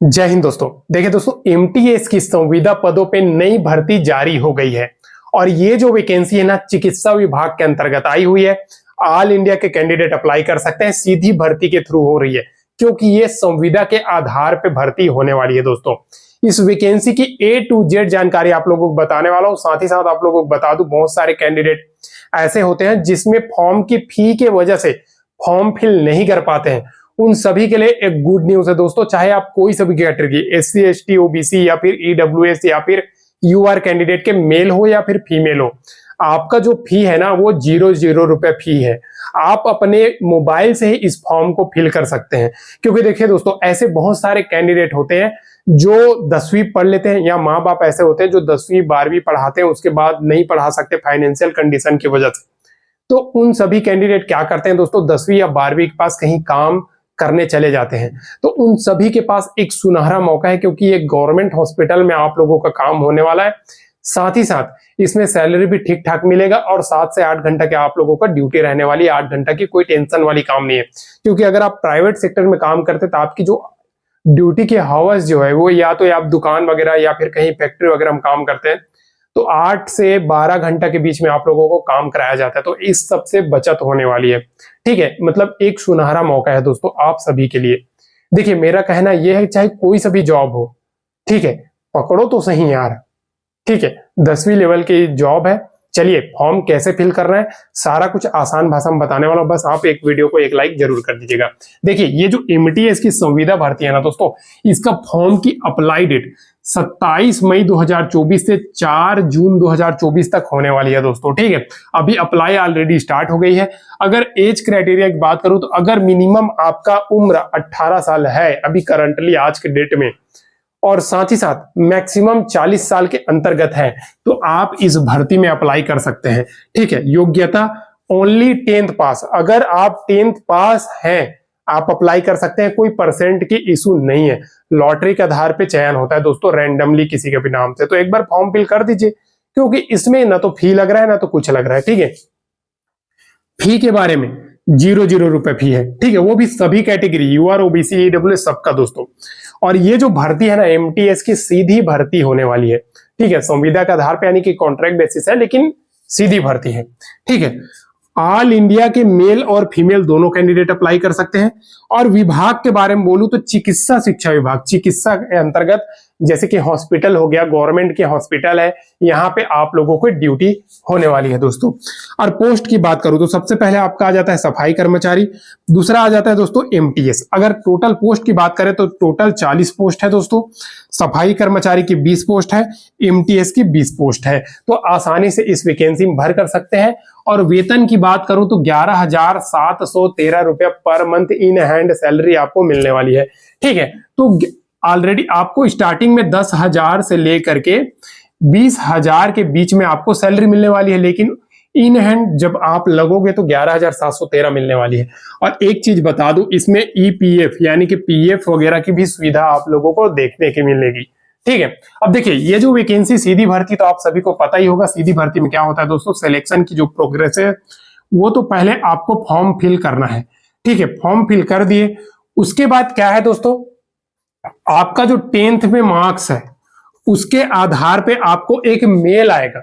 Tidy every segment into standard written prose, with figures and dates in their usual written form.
जय हिंद दोस्तों। देखिए दोस्तों, एमटीएस की संविदा पदों पे नई भर्ती जारी हो गई है और ये जो वैकेंसी है ना, चिकित्सा विभाग के अंतर्गत आई हुई है। ऑल इंडिया के कैंडिडेट अप्लाई कर सकते हैं, सीधी भर्ती के थ्रू हो रही है क्योंकि ये संविदा के आधार पे भर्ती होने वाली है। दोस्तों, इस वैकेंसी की A to Z जानकारी आप लोगों को बताने वाला हूं। साथ ही साथ आप लोगों को बता दूं, बहुत सारे कैंडिडेट ऐसे होते हैं जिसमें फॉर्म की फी के वजह से फॉर्म फिल नहीं कर पाते हैं। उन सभी के लिए एक गुड न्यूज है दोस्तों। चाहे आप कोई सभी कैटेगरी, SC ST OBC या फिर EWS या फिर UR कैंडिडेट के मेल हो या फिर फीमेल हो, आपका जो फी है ना वो 0 रुपए फी है। आप अपने मोबाइल से ही इस फॉर्म को फिल कर सकते हैं। क्योंकि देखिए दोस्तों, ऐसे बहुत सारे कैंडिडेट होते हैं जो 10वीं पढ़ लेते हैं या माँ बाप ऐसे होते हैं जो 10वीं 12वीं पढ़ाते हैं, उसके बाद नहीं पढ़ा सकते फाइनेंशियल कंडीशन की वजह से। तो उन सभी कैंडिडेट क्या करते हैं दोस्तों, 10वीं या 12वीं के पास कहीं काम करने चले जाते हैं। तो उन सभी के पास एक सुनहरा मौका है क्योंकि ये गवर्नमेंट हॉस्पिटल में आप लोगों का काम होने वाला है। साथ ही साथ इसमें सैलरी भी ठीक ठाक मिलेगा और 7 से 8 घंटा के आप लोगों का ड्यूटी रहने वाली है। 8 घंटा की कोई टेंशन वाली काम नहीं है, क्योंकि अगर आप प्राइवेट सेक्टर में काम करते तो आपकी जो ड्यूटी के हावर्स जो है वो या तो आप दुकान वगैरह या फिर कहीं फैक्ट्री वगैरह में काम करते हैं तो 8 से 12 घंटा के बीच में आप लोगों को काम कराया जाता है। तो इस सब से बचत होने वाली है। ठीक है, मतलब एक सुनहरा मौका है दोस्तों आप सभी के लिए। देखिए, मेरा कहना यह है, चाहे कोई सा भी जॉब हो, ठीक है, पकड़ो तो सही यार। ठीक है, 10वीं लेवल की जॉब है। चलिए, फॉर्म कैसे फिल करना है सारा कुछ आसान भाषा में बताने वाला हूं। बस आप एक वीडियो को एक लाइक जरूर कर दीजिएगा। देखिए, ये जो एमटीएस की संविदा भर्ती है ना दोस्तों, इसका फॉर्म की अप्लाई डेट 27 मई 2024 से 4 जून 2024 तक होने वाली है दोस्तों। ठीक है, अभी अप्लाई ऑलरेडी स्टार्ट हो गई है। अगर एज क्राइटेरिया की बात करूं तो अगर मिनिमम आपका उम्र 18 साल है अभी करंटली आज के डेट में, और साथ ही साथ मैक्सिमम 40 साल के अंतर्गत है, तो आप इस भर्ती में अप्लाई कर सकते हैं। ठीक है, योग्यता ओनली 10th पास। अगर आप 10th पास हैं आप अप्लाई कर सकते हैं, कोई परसेंट की इशू नहीं है। लॉटरी के आधार पे चयन होता है दोस्तों, रैंडमली किसी के भी नाम से। तो एक बार फॉर्म फिल कर दीजिए क्योंकि इसमें ना तो फी लग रहा है ना तो कुछ लग रहा है। ठीक है, फी के बारे में 0 रुपए फी है। ठीक है, वो भी सभी कैटेगरी UR OBC EWS सबका दोस्तों। और ये जो भर्ती है ना, एमटीएस की सीधी भर्ती होने वाली है। ठीक है, संविदा के आधार पे यानी कि कॉन्ट्रैक्ट बेसिस है, लेकिन सीधी भर्ती है। ठीक है, ऑल इंडिया के मेल और फीमेल दोनों कैंडिडेट अप्लाई कर सकते हैं। और विभाग के बारे में बोलूं तो चिकित्सा शिक्षा विभाग, चिकित्सा के अंतर्गत जैसे कि हॉस्पिटल हो गया, गवर्नमेंट के हॉस्पिटल है, यहाँ पे आप लोगों को ड्यूटी होने वाली है दोस्तों। और पोस्ट की बात करूं तो सबसे पहले आपका आ जाता है सफाई कर्मचारी, दूसरा आ जाता है दोस्तों एमटीएस। अगर टोटल पोस्ट की बात करें तो टोटल 40 पोस्ट है दोस्तों। सफाई कर्मचारी की 20 पोस्ट है, एमटीएस की 20 पोस्ट है। तो आसानी से इस वैकेंसी में भर कर सकते हैं। और वेतन की बात करूं तो 11,713 रुपया per month in hand salary आपको मिलने वाली है। ठीक है, तो ऑलरेडी आपको स्टार्टिंग में 10,000 से लेकर के 20,000 के बीच में आपको सैलरी मिलने वाली है, लेकिन इन हैंड जब आप लगोगे तो 11,713 मिलने वाली है। और एक चीज बता दूं, इसमें EPF यानी कि PF वगैरह की भी सुविधा आप लोगों को देखने की मिलेगी। ठीक है, अब देखिए, ये जो वैकेंसी सीधी भर्ती तो आप सभी को पता ही होगा। सीधी भर्ती में क्या होता है दोस्तों, सिलेक्शन की जो प्रोग्रेस है वो तो पहले आपको फॉर्म फिल करना है। ठीक है, फॉर्म फिल कर दिए, उसके बाद क्या है दोस्तों, आपका जो 10th में मार्क्स है उसके आधार पे आपको एक मेल आएगा,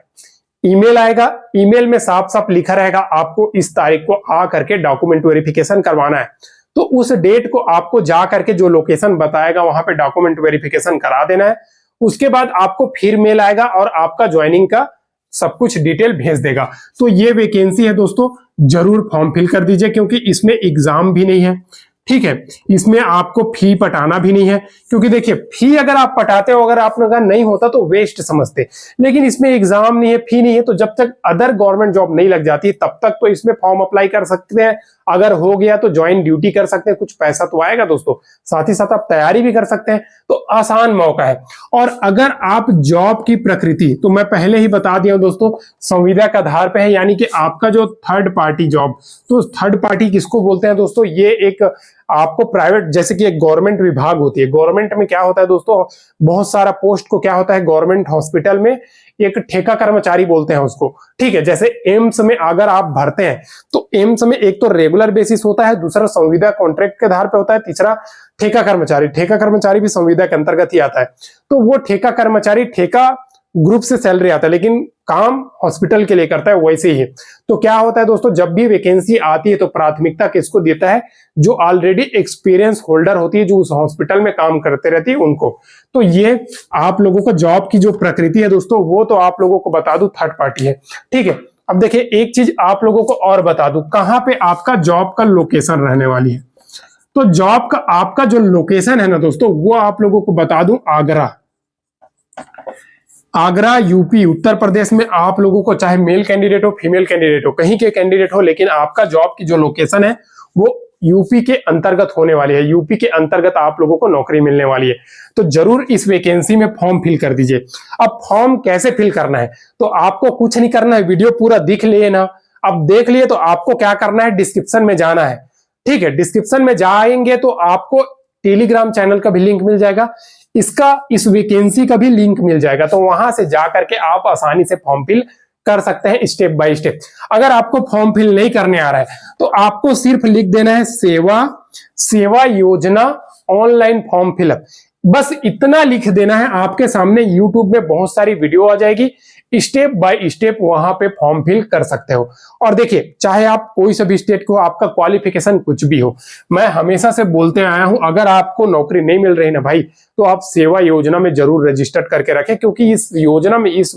ईमेल आएगा। ईमेल में साफ साफ लिखा रहेगा आपको इस तारीख को आ करके डॉक्यूमेंट वेरिफिकेशन करवाना है। तो उस डेट को आपको जा करके जो लोकेशन बताएगा वहां पे डॉक्यूमेंट वेरिफिकेशन करा देना है। उसके बाद आपको फिर मेल आएगा और आपका ज्वाइनिंग का सब कुछ डिटेल भेज देगा। तो ये वैकेंसी है दोस्तों, जरूर फॉर्म फिल कर दीजिए क्योंकि इसमें एग्जाम भी नहीं है। ठीक है, इसमें आपको फी पटाना भी नहीं है, क्योंकि देखिए फी अगर आप पटाते हो, अगर आपने कहा नहीं होता तो वेस्ट समझते, लेकिन इसमें एग्जाम नहीं है, फी नहीं है। तो जब तक अदर गवर्नमेंट जॉब नहीं लग जाती तब तक तो इसमें फॉर्म अप्लाई कर सकते हैं। अगर हो गया तो ज्वाइन ड्यूटी कर सकते हैं, कुछ पैसा तो आएगा दोस्तों। साथ ही साथ आप तैयारी भी कर सकते हैं, तो आसान मौका है। और अगर आप जॉब की प्रकृति, तो मैं पहले ही बता दिया दोस्तों, संविदा के आधार पे है, यानी कि आपका जो थर्ड पार्टी जॉब, तो थर्ड पार्टी किसको बोलते हैं दोस्तों, ये एक आपको प्राइवेट, जैसे कि एक गवर्नमेंट विभाग होती है, गवर्नमेंट में क्या होता है दोस्तों, बहुत सारा पोस्ट को क्या होता है, गवर्नमेंट हॉस्पिटल में एक ठेका कर्मचारी बोलते हैं उसको, ठीक है। जैसे एम्स में अगर आप भरते हैं तो एम्स में एक तो रेगुलर बेसिस होता है, दूसरा संविदा कॉन्ट्रैक्ट के आधार पर होता है, तीसरा ठेका कर्मचारी। ठेका कर्मचारी भी संविदा के अंतर्गत ही आता है। तो वो ठेका कर्मचारी ठेका ग्रुप से सैलरी आता है, लेकिन काम हॉस्पिटल के लिए करता है, वैसे ही। तो क्या होता है दोस्तों, जब भी वैकेंसी आती है तो प्राथमिकता किसको देता है, जो ऑलरेडी एक्सपीरियंस होल्डर होती है, जो उस हॉस्पिटल में काम करते रहती है उनको। तो ये आप लोगों को जॉब की जो प्रकृति है दोस्तों, वो तो आप लोगों को बता दूं थर्ड पार्टी है, ठीक है। अब देखिए एक चीज आप लोगों को और बता दूं, कहां पे आपका जॉब का लोकेशन रहने वाली है। तो जॉब का आपका जो लोकेशन है ना दोस्तों, वो आप लोगों को बता दूं आगरा। आगरा यूपी उत्तर प्रदेश में आप लोगों को, चाहे मेल कैंडिडेट हो फीमेल कैंडिडेट हो, कहीं के कैंडिडेट हो, लेकिन आपका जॉब की जो लोकेशन है वो यूपी के अंतर्गत होने वाली है। यूपी के अंतर्गत आप लोगों को नौकरी मिलने वाली है। तो जरूर इस वैकेंसी में फॉर्म फिल कर दीजिए। अब फॉर्म कैसे फिल करना है, तो आपको कुछ नहीं करना है, वीडियो पूरा देख लिए ना। अब देख लिए तो आपको क्या करना है, डिस्क्रिप्शन में जाना है, ठीक है। डिस्क्रिप्शन में जाएंगे तो आपको टेलीग्राम चैनल का भी लिंक मिल जाएगा, इस वैकेंसी का भी लिंक मिल जाएगा। तो वहां से जाकर के आप आसानी से फॉर्म फिल कर सकते हैं स्टेप बाय स्टेप। अगर आपको फॉर्म फिल नहीं करने आ रहा है तो आपको सिर्फ लिख देना है सेवा योजना ऑनलाइन फॉर्म फिलअप, बस इतना लिख देना है। आपके सामने यूट्यूब में बहुत सारी वीडियो आ जाएगी, स्टेप बाय स्टेप वहां पे फॉर्म फिल कर सकते हो। और देखिए चाहे आप कोई सा भी स्टेट को, आपका क्वालिफिकेशन कुछ भी हो, मैं हमेशा से बोलते आया हूं, अगर आपको नौकरी नहीं मिल रही ना भाई, तो आप सेवा योजना में जरूर रजिस्टर्ड करके रखें, क्योंकि इस योजना में, इस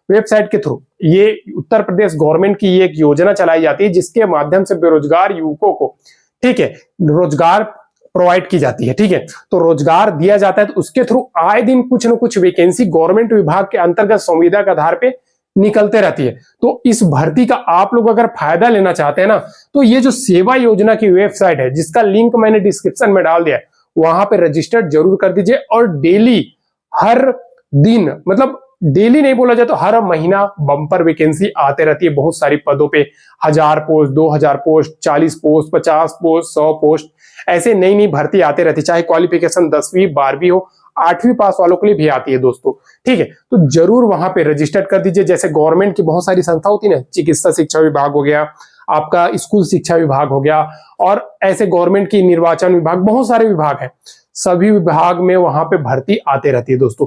वेबसाइट के थ्रू, ये उत्तर प्रदेश गवर्नमेंट की ये एक योजना चलाई जाती है, जिसके माध्यम से बेरोजगार युवकों को, ठीक है, रोजगार प्रोवाइड की जाती है, ठीक है। तो रोजगार दिया जाता है, तो उसके थ्रू आए दिन कुछ न कुछ वैकेंसी गवर्नमेंट विभाग के अंतर्गत संविदा के आधार पे निकलते रहती है। तो इस भर्ती का आप लोग अगर फायदा लेना चाहते हैं ना, तो ये जो सेवा योजना की वेबसाइट है, जिसका लिंक मैंने डिस्क्रिप्शन में डाल दिया है, वहां पे रजिस्टर्ड जरूर कर दीजिए। और डेली, हर दिन, मतलब डेली नहीं बोला जाए तो हर महीना बम्पर वैकेंसी आते रहती है, बहुत सारी पदों पे, 1000 post, 2000 post, 40 post, 50 post, 100 post, ऐसे नई नई भर्ती आते रहती है। चाहे क्वालिफिकेशन 10वीं 12वीं हो, 8वीं पास वालों के लिए भी आती है दोस्तों, ठीक है। तो जरूर वहां पे रजिस्टर्ड कर दीजिए। जैसे गवर्नमेंट की बहुत सारी संस्था होती है ना, चिकित्सा शिक्षा विभाग हो गया, आपका स्कूल शिक्षा विभाग हो गया, और ऐसे गवर्नमेंट की निर्वाचन विभाग, बहुत सारे विभाग हैं, सभी विभाग में वहां पे भर्ती आते रहती है दोस्तों।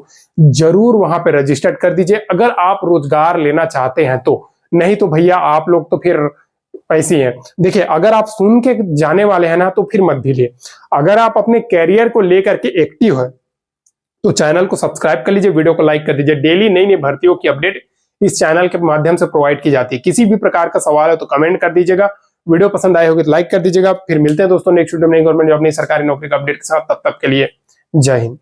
जरूर वहां पे रजिस्टर्ड कर दीजिए अगर आप रोजगार लेना चाहते हैं तो। नहीं तो भैया आप लोग तो फिर ऐसे हैं। देखिए अगर आप सुन के जाने वाले हैं ना, तो फिर मत भीलिए। अगर आप अपने कैरियर को लेकर के एक्टिव है तो चैनल को सब्सक्राइब कर लीजिए, वीडियो को लाइक कर दीजिए। डेली नई नई भर्तियों की अपडेट इस चैनल के माध्यम से प्रोवाइड की जाती है। किसी भी प्रकार का सवाल है तो कमेंट कर दीजिएगा। वीडियो पसंद आए होगी तो लाइक कर दीजिएगा। फिर मिलते हैं दोस्तों नेक्स्ट वीडियो में नई गवर्नमेंट जॉब, नई सरकारी नौकरी का अपडेट के साथ। तब तक के लिए जय हिंद।